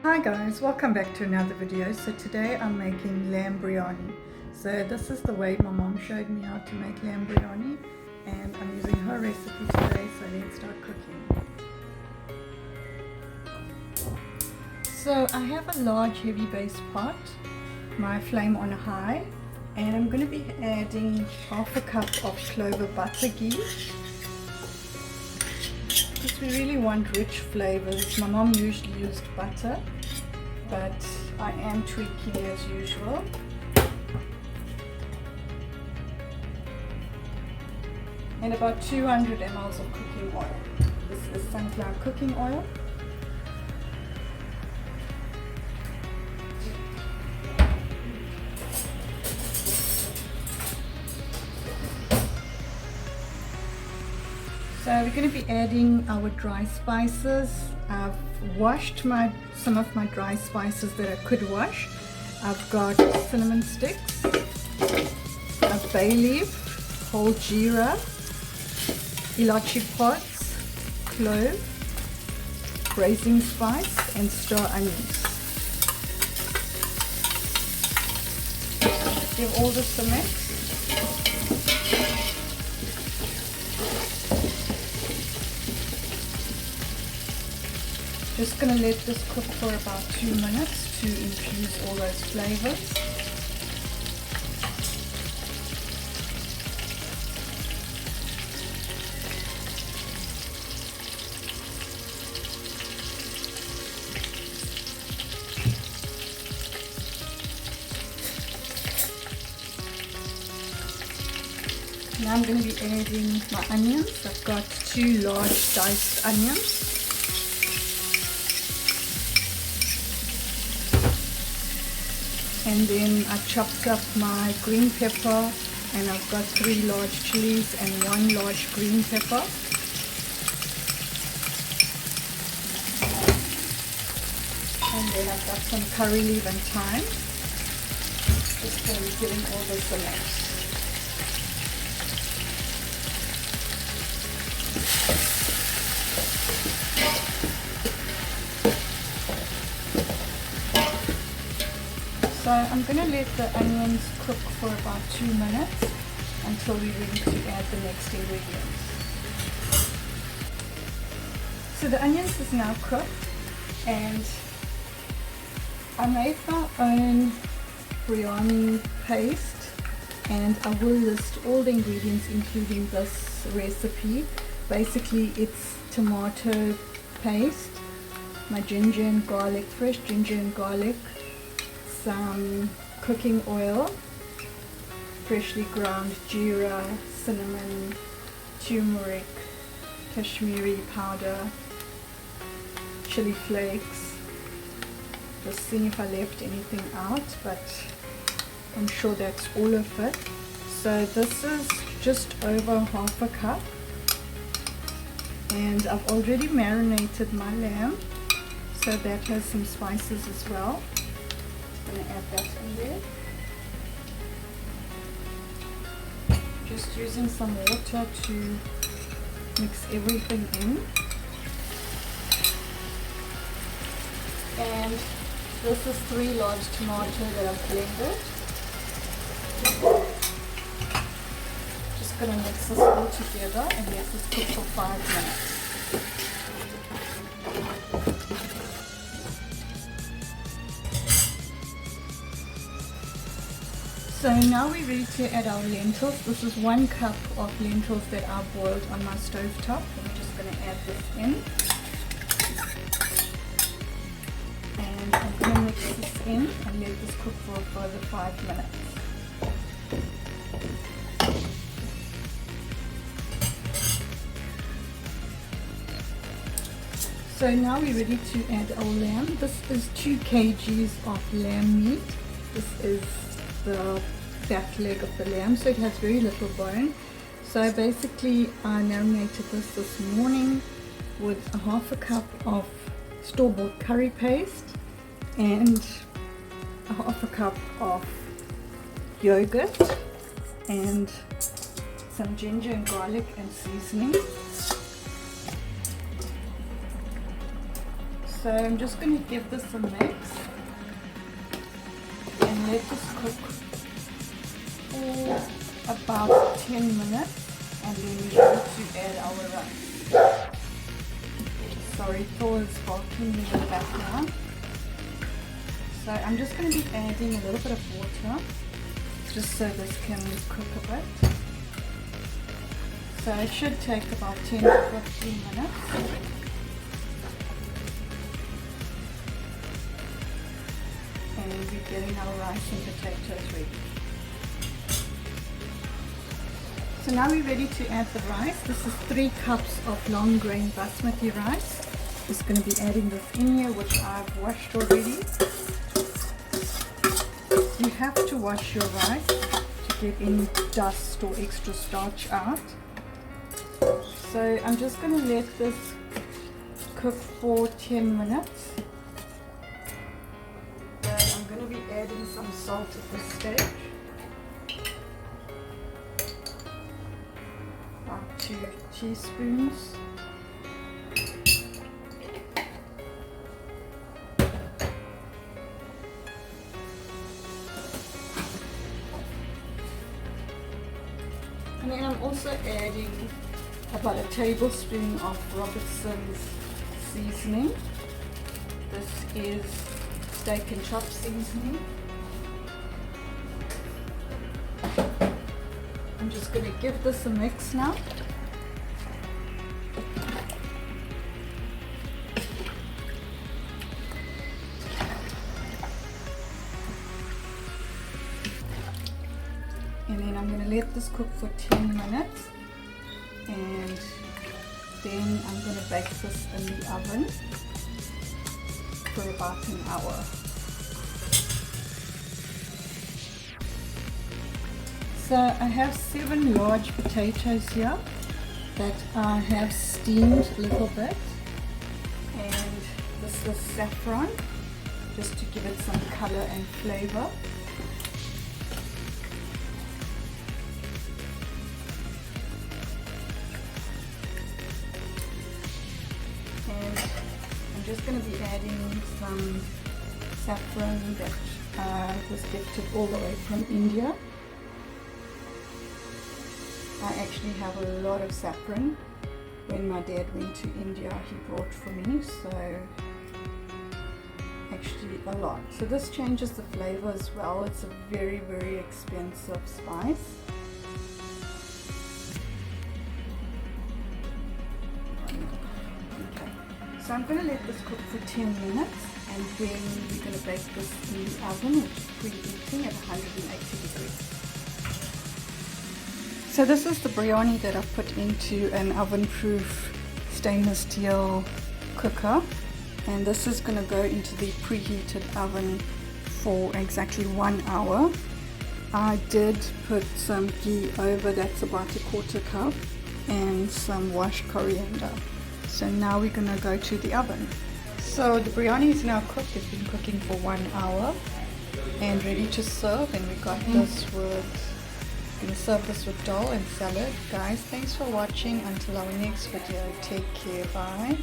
Hi guys, welcome back to another video. So today I'm making lamb biryani. So this is the way my mom showed me how to make lamb biryani, and I'm using her recipe today, so let's start cooking. So I have a large heavy base pot, my flame on high, and I'm going to be adding half a cup of clover butter ghee. Because we really want rich flavors. My mom usually used butter, but I am tweaking as usual. And about 200 ml of cooking oil. This is sunflower cooking oil. So we're going to be adding our dry spices. I've washed some of my dry spices that I could wash. I've got cinnamon sticks, a bay leaf, whole jeera, elatchi pods, cloves, braising spice, and star anise. Give all this a mix. Just going to let this cook for about 2 minutes to infuse all those flavors. Now I'm going to be adding my onions. I've got 2 large diced onions. And then I chopped up my green pepper, and I've got 3 large chilies and 1 large green pepper. And then I've got some curry leaf and thyme. Just going to be giving all this a mix. So I'm going to let the onions cook for about 2 minutes until we're ready to add the next ingredients. So the onions is now cooked, and I made my own biryani paste, and I will list all the ingredients including this recipe. Basically it's tomato paste, my ginger and garlic, fresh ginger and garlic, some cooking oil, freshly ground jeera, cinnamon, tumeric, Kashmiri powder, chili flakes. Just seeing if I left anything out, but I'm sure that's all of it. So this is just over half a cup, and I've already marinated my lamb, so that has some spices as well. I'm going to add that in there. Just using some water to mix everything in. And this is 3 large tomatoes that I've blended. Just going to mix this all together and let this cook for 5 minutes. So now we're ready to add our lentils. This is 1 cup of lentils that I boiled on my stove top. I'm just going to add this in. And I'm going to mix this in and let this cook for a further 5 minutes. So now we're ready to add our lamb. This is 2 kgs of lamb meat. This is the back leg of the lamb, so it has very little bone. So basically I marinated this morning with a half a cup of store-bought curry paste and a half a cup of yogurt and some ginger and garlic and seasoning. So I'm just going to give this a mix and let this cook for about 10 minutes, and then we're going to add our rice. Sorry, Thor is barking in the background. So I'm just going to be adding a little bit of water just so this can cook a bit. So it should take about 10 to 15 minutes. And we're getting our rice and potatoes ready. So now we're ready to add the rice. This is 3 cups of long grain basmati rice. Just going to be adding this in here, which I've washed already. You have to wash your rice to get any dust or extra starch out. So I'm just going to let this cook for 10 minutes. I'm going to be adding some salt at this stage. About 2 teaspoons. And then I'm also adding about a tablespoon of Robertson's seasoning. This is steak and chop seasoning. I'm just going to give this a mix now. And then I'm going to let this cook for 10 minutes, and then I'm going to bake this in the oven for about an hour. So I have 7 large potatoes here that I have steamed a little bit, and this is saffron just to give it some color and flavor. I'm just going to be adding some saffron that was gifted all the way from India. I actually have a lot of saffron. When my dad went to India, he brought for me, so actually a lot. So this changes the flavor as well. It's a very, very expensive spice. So I'm going to let this cook for 10 minutes, and then we're going to bake this in the oven, which is preheating at 180 degrees. So this is the biryani that I've put into an oven-proof stainless steel cooker, and this is going to go into the preheated oven for exactly 1 hour. I did put some ghee over, that's about 1/4 cup, and some washed coriander. So now we're going to go to the oven. So the biryani is now cooked. It's been cooking for 1 hour and ready to serve. And we got this with, going to serve this with dal and salad. Guys, thanks for watching. Until our next video, take care. Bye.